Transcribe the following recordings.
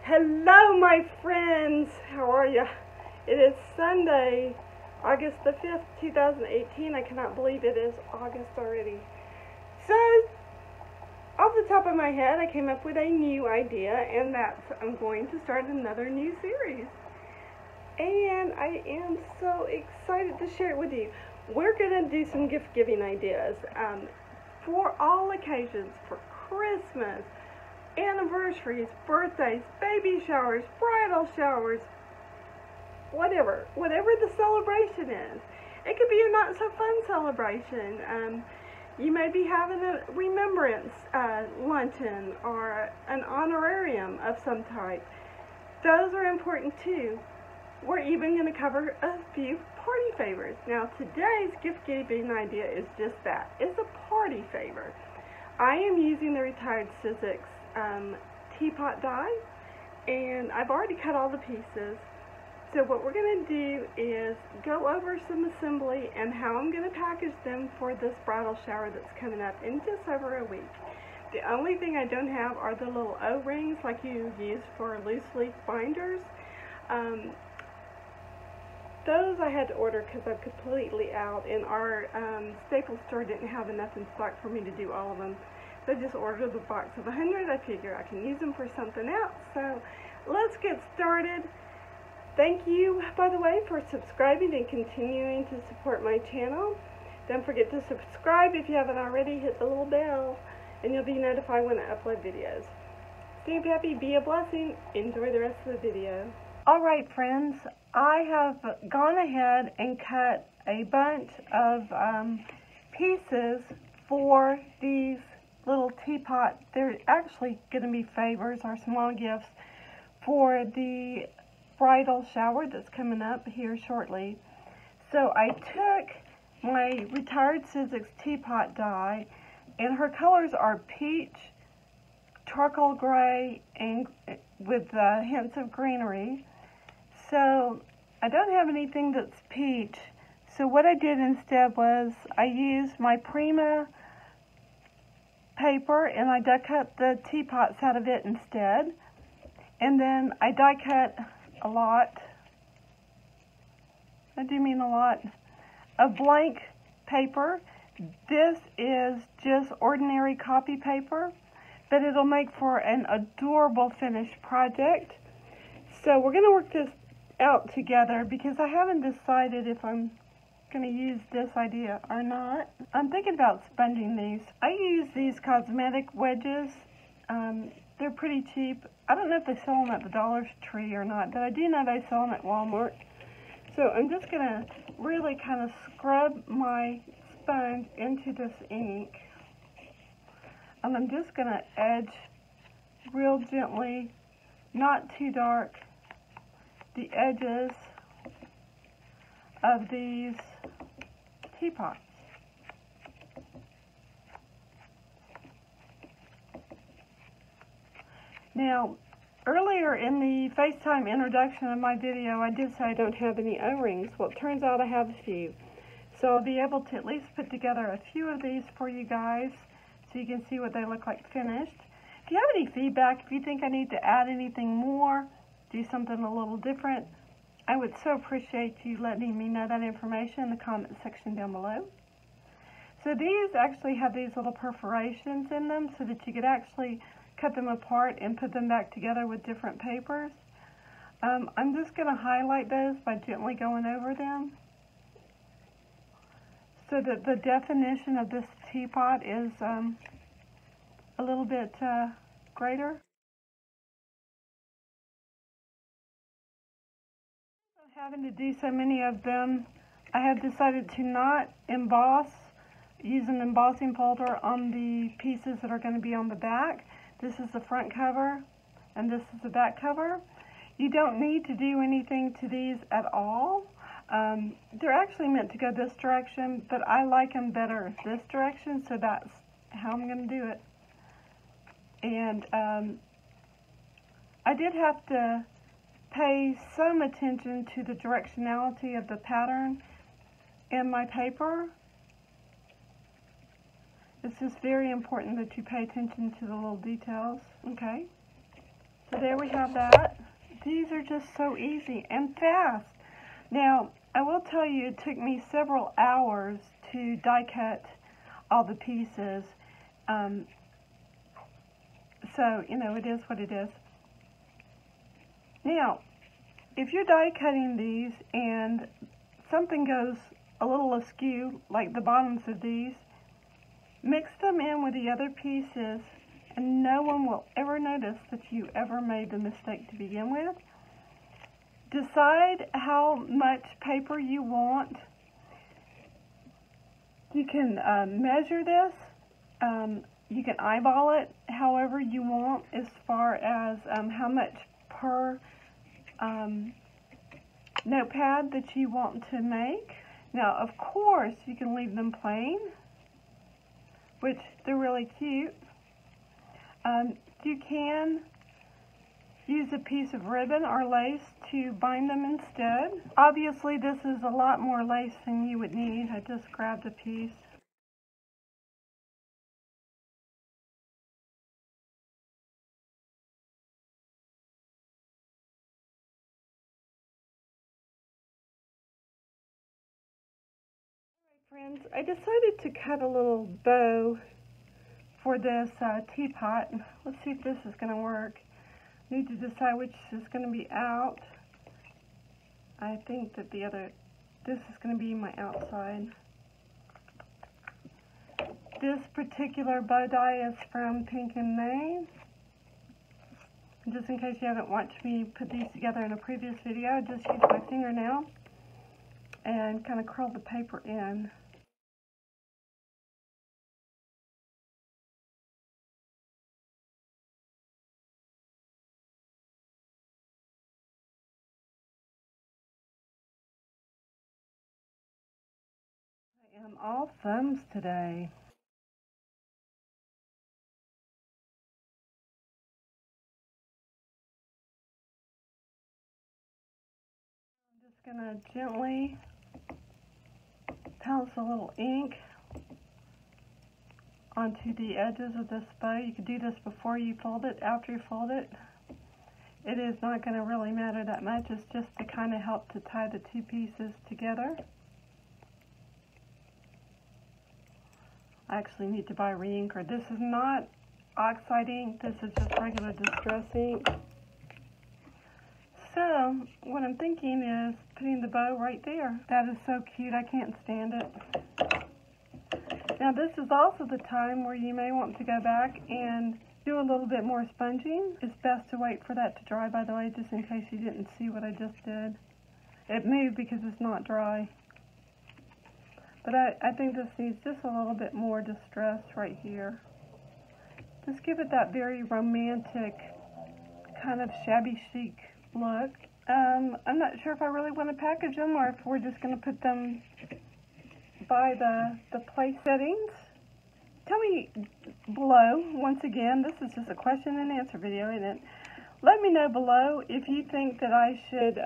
Hello, my friends. How are you? It is Sunday, August the 5th, 2018. I cannot believe it is August already. So, off the top of my head, I came up with a new idea, and that's I'm going to start another new series. And I am so excited to share it with you. We're going to do some gift giving ideas for all occasions, for Christmas, anniversaries, birthdays, baby showers, bridal showers, whatever the celebration is. It could be a not so fun celebration. You may be having a remembrance luncheon or an honorarium of some type. Those are important too. We're even going to cover a few party favors. Now today's gift giving idea is just that. It's a party favor. I am using the Retired Sizzix teapot die, and I've already cut all the pieces. So what we're going to do is go over some assembly and how I'm going to package them for this bridal shower that's coming up in just over a week. The only thing I don't have are the little O-rings like you use for loose leaf binders. Those I had to order because I'm completely out, and our Staples store didn't have enough in stock for me to do all of them. So I just ordered a box of 100. I figure I can use them for something else. So let's get started. Thank you, by the way, for subscribing and continuing to support my channel. Don't forget to subscribe if you haven't already. Hit the little bell, and you'll be notified when I upload videos. Stay happy, be a blessing. Enjoy the rest of the video. Alright, friends, I have gone ahead and cut a bunch of pieces for these little teapot. They're actually going to be favors or small gifts for the bridal shower that's coming up here shortly. So I took my Retired Sizzix teapot die, and her colors are peach, charcoal gray, and with hints of greenery. So I don't have anything that's peach. So what I did instead was I used my Prima paper, and I die cut the teapots out of it instead. And then I die cut a lot, I do mean a lot, of blank paper. This is just ordinary copy paper, but it'll make for an adorable finished project. So we're going to work this out together because I haven't decided if I'm going to use this idea or not. I'm thinking about sponging these. I use these cosmetic wedges. They're pretty cheap. I don't know if they sell them at the Dollar Tree or not, but I do know they sell them at Walmart. So I'm just going to really kind of scrub my sponge into this ink. And I'm just going to edge real gently, not too dark, the edges of these teapots. Now, earlier in the FaceTime introduction of my video, I did say I don't have any O-rings. Well, it turns out I have a few. So I'll be able to at least put together a few of these for you guys so you can see what they look like finished. If you have any feedback, if you think I need to add anything more, do something a little different, I would so appreciate you letting me know that information in the comment section down below. So these actually have these little perforations in them so that you could actually cut them apart and put them back together with different papers. I'm just going to highlight those by gently going over them so that the definition of this teapot is a little bit greater. Having to do so many of them, I have decided to not emboss, use an embossing folder on the pieces that are going to be on the back. This is the front cover, and this is the back cover. You don't need to do anything to these at all. They're actually meant to go this direction, but I like them better this direction, so that's how I'm going to do it. And I did have to pay some attention to the directionality of the pattern in my paper. It's just very important that you pay attention to the little details. Okay, So there we have that. These are just so easy and fast. Now, I will tell you, it took me several hours to die cut all the pieces. So, you know, it is what it is. Now, if you're die cutting these and something goes a little askew, like the bottoms of these, mix them in with the other pieces, and no one will ever notice that you ever made the mistake to begin with. Decide how much paper you want. You can measure this. You can eyeball it however you want as far as how much per notepad that you want to make. Now, of course, you can leave them plain, which they're really cute. You can use a piece of ribbon or lace to bind them instead. Obviously, this is a lot more lace than you would need. I just grabbed a piece. Friends, I decided to cut a little bow for this teapot. Let's see if this is going to work. Need to decide which is going to be out. I think that this is going to be my outside. This particular bow die is from Pink and May. Just in case you haven't watched me put these together in a previous video, I just used my fingernail and kind of curl the paper in. I am all thumbs today. I'm just going to gently pounce a little ink onto the edges of this bow. You could do this before you fold it, after you fold it. It is not going to really matter that much. It's just to kind of help to tie the two pieces together. I actually need to buy re-inker. This is not oxide ink. This is just regular distress ink. So, what I'm thinking is putting the bow right there. That is so cute. I can't stand it. Now, this is also the time where you may want to go back and do a little bit more sponging. It's best to wait for that to dry, by the way, just in case you didn't see what I just did. It moved because it's not dry. But I think this needs just a little bit more distress right here. Just give it that very romantic, kind of shabby chic look. I'm not sure if I really want to package them or if we're just going to put them by the place settings. Tell me below, once again, this is just a question and answer video, isn't it? Let me know below if you think that I should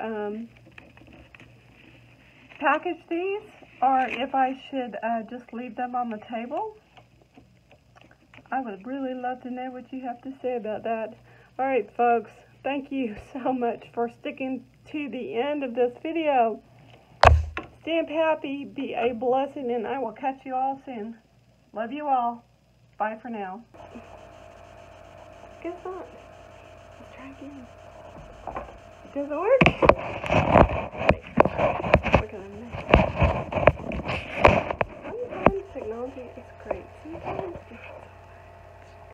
package these or if I should just leave them on the table. I would really love to know what you have to say about that. Alright folks, thank you so much for sticking to the end of this video. Stamp happy, be a blessing, and I will catch you all soon. Love you all. Bye for now. Guess what? Let's try again. Does it work? Look at that. Sometimes technology is great. Sometimes it's